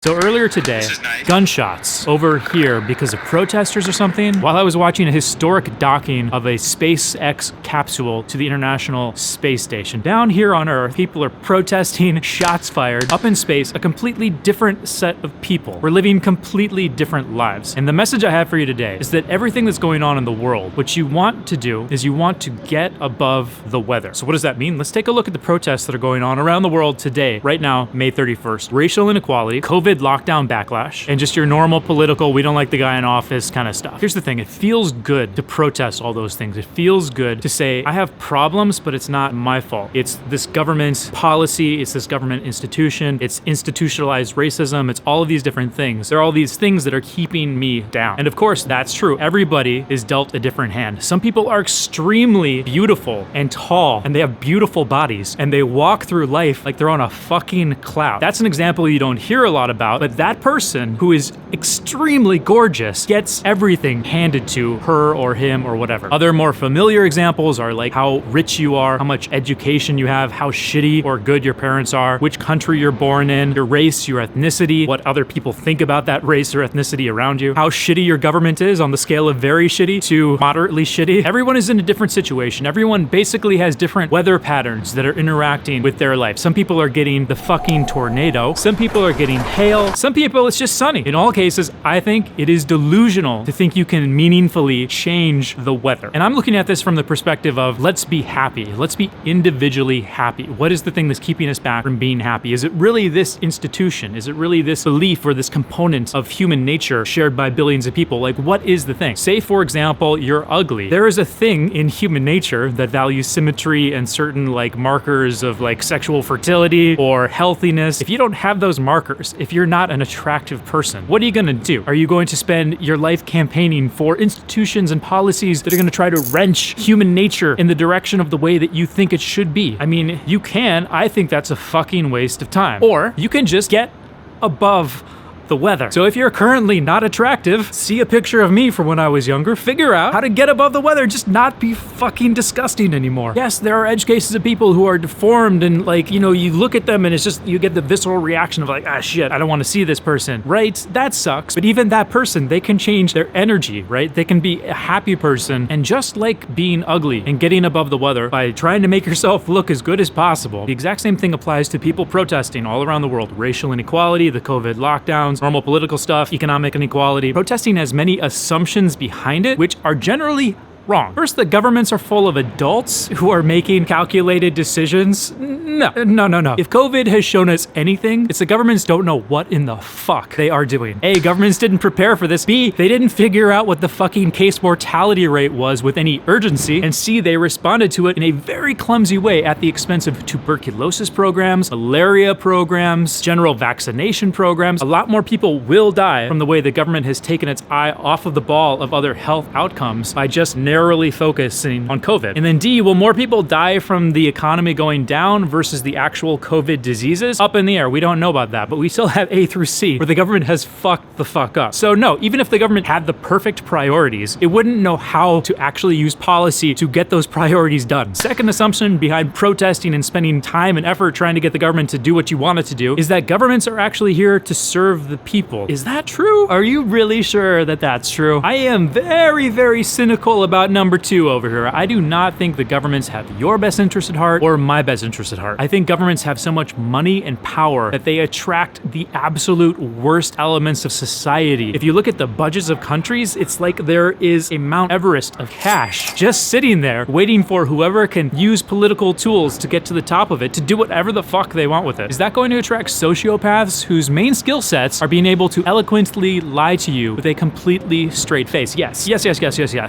So earlier today, gunshots over here because of protesters or something, while I was watching a historic docking of a SpaceX capsule to the International Space Station. Down here on Earth, people are protesting, shots fired. Up in space, a completely different set of people. We're living completely different lives. And the message I have for you today is that everything that's going on in the world, what you want to do is you want to get above the weather. So what does that mean? Let's take a look at the protests that are going on around the world today, right now, May 31st. Racial inequality, COVID lockdown backlash, and just your normal political, we don't like the guy in office kind of stuff. Here's the thing, it feels good to protest all those things. It feels good to say, I have problems, but it's not my fault. It's this government's policy, it's this government institution, it's institutionalized racism, it's all of these different things. There are all these things that are keeping me down. And of course, that's true. Everybody is dealt a different hand. Some people are extremely beautiful and tall, and they have beautiful bodies, and they walk through life like they're on a fucking cloud. That's an example you don't hear a lot about, but that person who is extremely gorgeous gets everything handed to her or him or whatever. Other more familiar examples are like how rich you are, how much education you have, how shitty or good your parents are, which country you're born in, your race, your ethnicity, what other people think about that race or ethnicity around you, how shitty your government is on the scale of very shitty to moderately shitty. Everyone is in a different situation. Everyone basically has different weather patterns that are interacting with their life. Some people are getting the fucking tornado. Some people are getting hail. Some people, it's just sunny. In all cases, I think it is delusional to think you can meaningfully change the weather. And I'm looking at this from the perspective of, let's be happy. Let's be individually happy. What is the thing that's keeping us back from being happy? Is it really this institution? Is it really this belief or this component of human nature shared by billions of people? Like, what is the thing? Say, for example, you're ugly. There is a thing in human nature that values symmetry and certain like markers of like sexual fertility or healthiness. If you don't have those markers, if you're not an attractive person, what are you gonna do? Are you going to spend your life campaigning for institutions and policies that are gonna try to wrench human nature in the direction of the way that you think it should be? I mean, you can. I think that's a fucking waste of time. Or you can just get above the weather. So if you're currently not attractive, see a picture of me from when I was younger, figure out how to get above the weather, just not be fucking disgusting anymore. Yes, there are edge cases of people who are deformed and like, you know, you look at them and it's just, you get the visceral reaction of like, ah shit, I don't want to see this person, right? That sucks. But even that person, they can change their energy, right? They can be a happy person, and just like being ugly and getting above the weather by trying to make yourself look as good as possible, the exact same thing applies to people protesting all around the world. Racial inequality, the COVID lockdowns, normal political stuff, economic inequality. Protesting has many assumptions behind it, which are generally wrong. First, the governments are full of adults who are making calculated decisions. No. If COVID has shown us anything, it's the governments don't know what in the fuck they are doing. A, governments didn't prepare for this. B, they didn't figure out what the fucking case mortality rate was with any urgency. And C, they responded to it in a very clumsy way at the expense of tuberculosis programs, malaria programs, general vaccination programs. A lot more people will die from the way the government has taken its eye off of the ball of other health outcomes by just narrowly focusing on COVID. And then D, will more people die from the economy going down versus the actual COVID diseases? Up in the air. We don't know about that, but we still have A through C where the government has fucked the fuck up. So no, even if the government had the perfect priorities, it wouldn't know how to actually use policy to get those priorities done. Second assumption behind protesting and spending time and effort trying to get the government to do what you want it to do is that governments are actually here to serve the people. Is that true? Are you really sure that that's true? I am very, very cynical about number two over here. I do not think the governments have your best interest at heart or my best interest at heart. I think governments have so much money and power that they attract the absolute worst elements of society. If you look at the budgets of countries, it's like there is a Mount Everest of cash just sitting there waiting for whoever can use political tools to get to the top of it to do whatever the fuck they want with it. Is that going to attract sociopaths whose main skill sets are being able to eloquently lie to you with a completely straight face? Yes.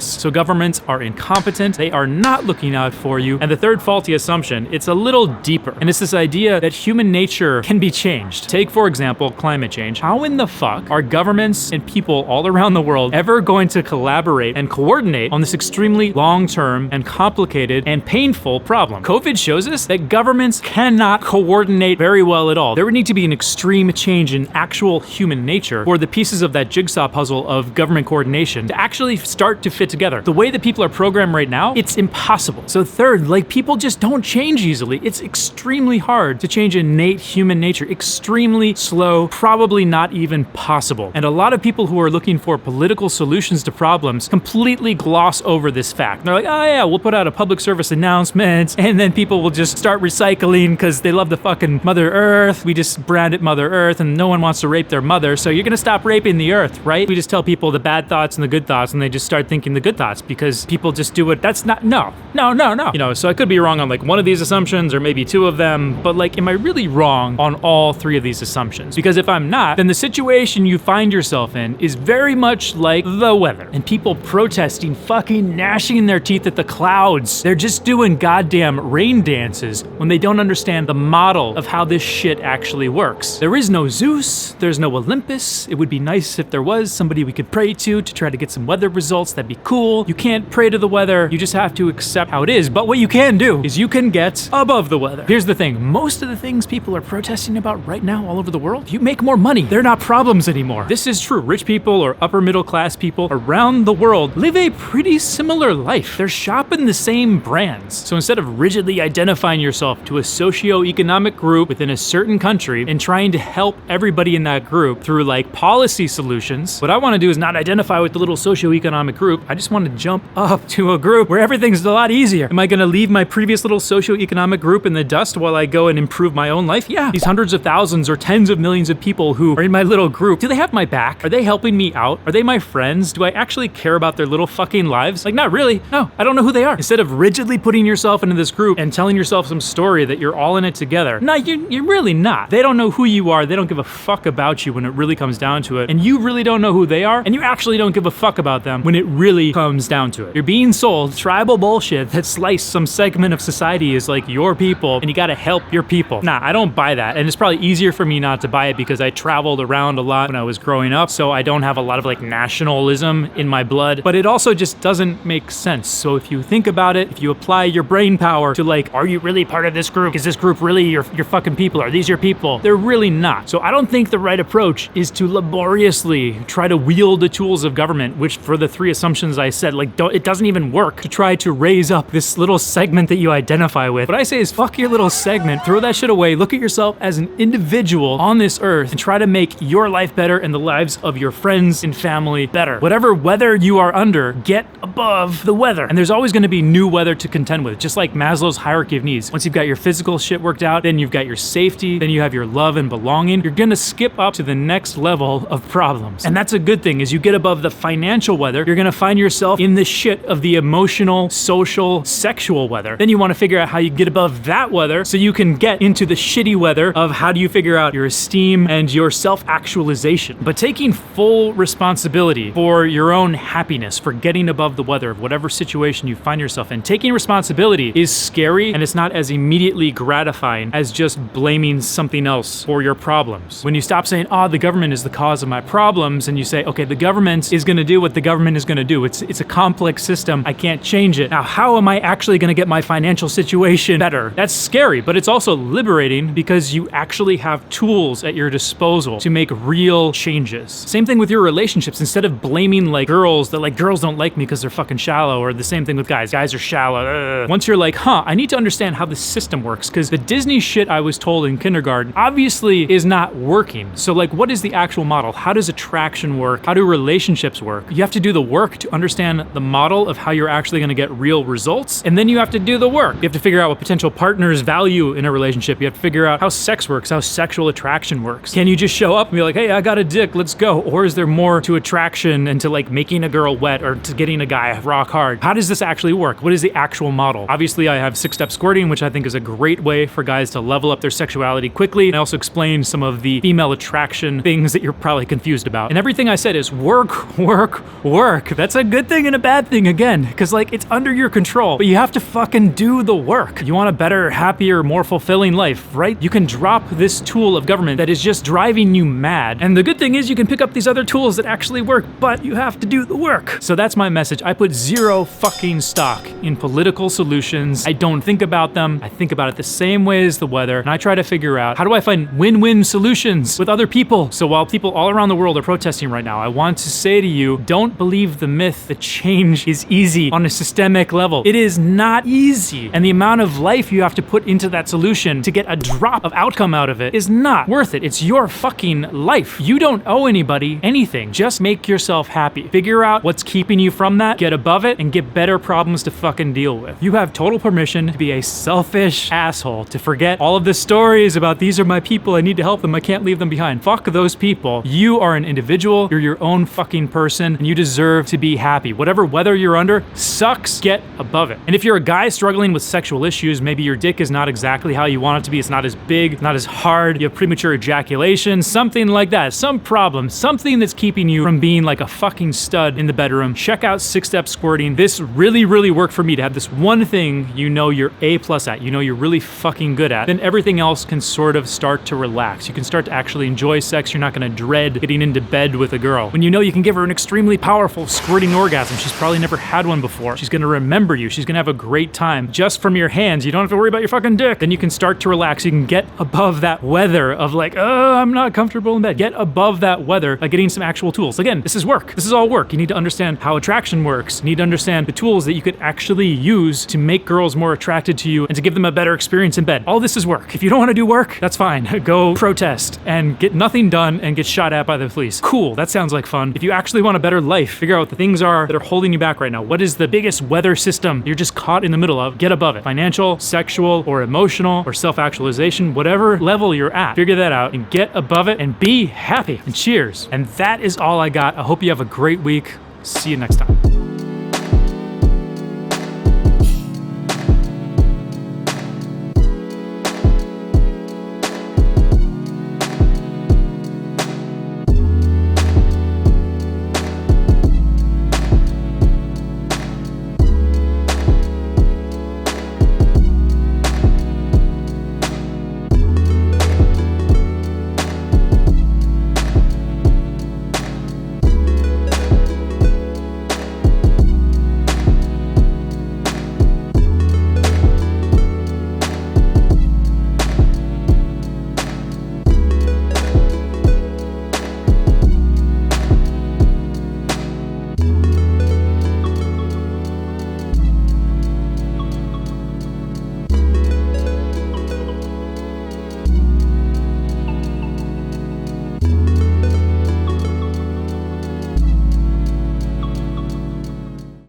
So governments are incompetent. They are not looking out for you. And the third faulty assumption, it's a little deeper. And it's this idea that human nature can be changed. Take, for example, climate change. How in the fuck are governments and people all around the world ever going to collaborate and coordinate on this extremely long-term and complicated and painful problem? COVID shows us that governments cannot coordinate very well at all. There would need to be an extreme change in actual human nature for the pieces of that jigsaw puzzle of government coordination to actually start to fit together. The way way that people are programmed right now, it's impossible. So third, like, people just don't change easily. It's extremely hard to change innate human nature. Extremely slow, probably not even possible. And a lot of people who are looking for political solutions to problems completely gloss over this fact. They're like, oh yeah, we'll put out a public service announcement, and then people will just start recycling because they love the fucking Mother Earth. We just brand it Mother Earth, and no one wants to rape their mother, so you're gonna stop raping the earth, right? We just tell people the bad thoughts and the good thoughts, and they just start thinking the good thoughts because people just do it. That's not, no. You know, so I could be wrong on like one of these assumptions or maybe two of them, but like, am I really wrong on all three of these assumptions? Because if I'm not, then the situation you find yourself in is very much like the weather. And people protesting, fucking gnashing their teeth at the clouds. They're just doing goddamn rain dances when they don't understand the model of how this shit actually works. There is no Zeus, there's no Olympus. It would be nice if there was somebody we could pray to try to get some weather results. That'd be cool. You can't pray to the weather, you just have to accept how it is. But what you can do is you can get above the weather. Here's the thing, most of the things people are protesting about right now all over the world, you make more money. They're not problems anymore. This is true. Rich people or upper middle class people around the world live a pretty similar life. They're shopping the same brands. So instead of rigidly identifying yourself to a socio-economic group within a certain country and trying to help everybody in that group through like policy solutions, what I want to do is not identify with the little socio-economic group. I just want to jump up to a group where everything's a lot easier. Am I going to leave my previous little socio-economic group in the dust while I go and improve my own life? Yeah. These hundreds of thousands or tens of millions of people who are in my little group, do they have my back? Are they helping me out? Are they my friends? Do I actually care about their little fucking lives? Like, not really. No, I don't know who they are. Instead of rigidly putting yourself into this group and telling yourself some story that you're all in it together, no, you're really not. They don't know who you are. They don't give a fuck about you when it really comes down to it. And you really don't know who they are. And you actually don't give a fuck about them when it really comes down to it. You're being sold tribal bullshit that sliced some segment of society as like your people, and you gotta help your people. Nah, I don't buy that. And it's probably easier for me not to buy it because I traveled around a lot when I was growing up, so I don't have a lot of like nationalism in my blood, but it also just doesn't make sense. So if you think about it, if you apply your brain power to like, are you really part of this group? Is this group really your fucking people? Are these your people? They're really not. So I don't think the right approach is to laboriously try to wield the tools of government, which for the three assumptions I said, like, it doesn't even work to try to raise up this little segment that you identify with. What I say is fuck your little segment, throw that shit away, look at yourself as an individual on this earth and try to make your life better and the lives of your friends and family better. Whatever weather you are under, get above the weather. And there's always going to be new weather to contend with, just like Maslow's hierarchy of needs. Once you've got your physical shit worked out, then you've got your safety, then you have your love and belonging, you're going to skip up to the next level of problems. And that's a good thing. As you get above the financial weather, you're going to find yourself in the shit of the emotional, social, sexual weather. Then you want to figure out how you get above that weather so you can get into the shitty weather of how do you figure out your esteem and your self-actualization. But taking full responsibility for your own happiness, for getting above the weather of whatever situation you find yourself in, taking responsibility is scary, and it's not as immediately gratifying as just blaming something else for your problems. When you stop saying, oh, the government is the cause of my problems, and you say, okay, the government is going to do what the government is going to do. It's a complex system. I can't change it. Now, how am I actually going to get my financial situation better? That's scary, but it's also liberating because you actually have tools at your disposal to make real changes. Same thing with your relationships. Instead of blaming like girls that like girls don't like me because they're fucking shallow, or the same thing with guys are shallow. Once you're like, I need to understand how the system works, because the Disney shit I was told in kindergarten obviously is not working. So like, what is the actual model? How does attraction work? How do relationships work? You have to do the work to understand the model of how you're actually going to get real results, and then you have to do the work. You have to figure out what potential partners value in a relationship. You have to figure out how sex works, how sexual attraction works. Can you just show up and be like, hey, I got a dick, let's go? Or is there more to attraction and to like making a girl wet or to getting a guy rock hard? How does this actually work? What is the actual model? Obviously, I have 6-step squirting, which I think is a great way for guys to level up their sexuality quickly. And I also explain some of the female attraction things that you're probably confused about. And everything I said is work, work, work. That's a good thing and a bad thing again, because like it's under your control, but you have to fucking do the work. You want a better, happier, more fulfilling life, right? You can drop this tool of government that is just driving you mad. And the good thing is you can pick up these other tools that actually work, but you have to do the work. So that's my message. I put zero fucking stock in political solutions. I don't think about them. I think about it the same way as the weather, and I try to figure out how do I find win-win solutions with other people. So while people all around the world are protesting right now, I want to say to you, don't believe the myth that change change is easy on a systemic level. It is not easy. And the amount of life you have to put into that solution to get a drop of outcome out of it is not worth it. It's your fucking life. You don't owe anybody anything. Just make yourself happy. Figure out what's keeping you from that, get above it, and get better problems to fucking deal with. You have total permission to be a selfish asshole, to forget all of the stories about these are my people, I need to help them, I can't leave them behind. Fuck those people. You are an individual, you're your own fucking person, and you deserve to be happy. Whatever weather you're under sucks, get above it. And if you're a guy struggling with sexual issues, maybe your dick is not exactly how you want it to be, it's not as big, not as hard, you have premature ejaculation, something like that, some problem, something that's keeping you from being like a fucking stud in the bedroom, check out 6-step squirting. This really worked for me, to have this one thing you know you're A+ at, you know you're really fucking good at, then everything else can sort of start to relax. You can start to actually enjoy sex. You're not gonna dread getting into bed with a girl. When you know you can give her an extremely powerful squirting orgasm, she's probably never had one before. She's gonna remember you. She's gonna have a great time just from your hands. You don't have to worry about your fucking dick. Then you can start to relax. You can get above that weather of like, oh, I'm not comfortable in bed. Get above that weather by getting some actual tools. Again, this is work. This is all work. You need to understand how attraction works. You need to understand the tools that you could actually use to make girls more attracted to you and to give them a better experience in bed. All this is work. If you don't want to do work, that's fine. Go protest and get nothing done and get shot at by the police. Cool. That sounds like fun. If you actually want a better life, figure out what the things are that are holding you back right now. What is the biggest weather system you're just caught in the middle of? Get above it. Financial, sexual, or emotional, or self-actualization, whatever level you're at, figure that out and get above it and be happy. And cheers. And that is all I got. I hope you have a great week. See you next time.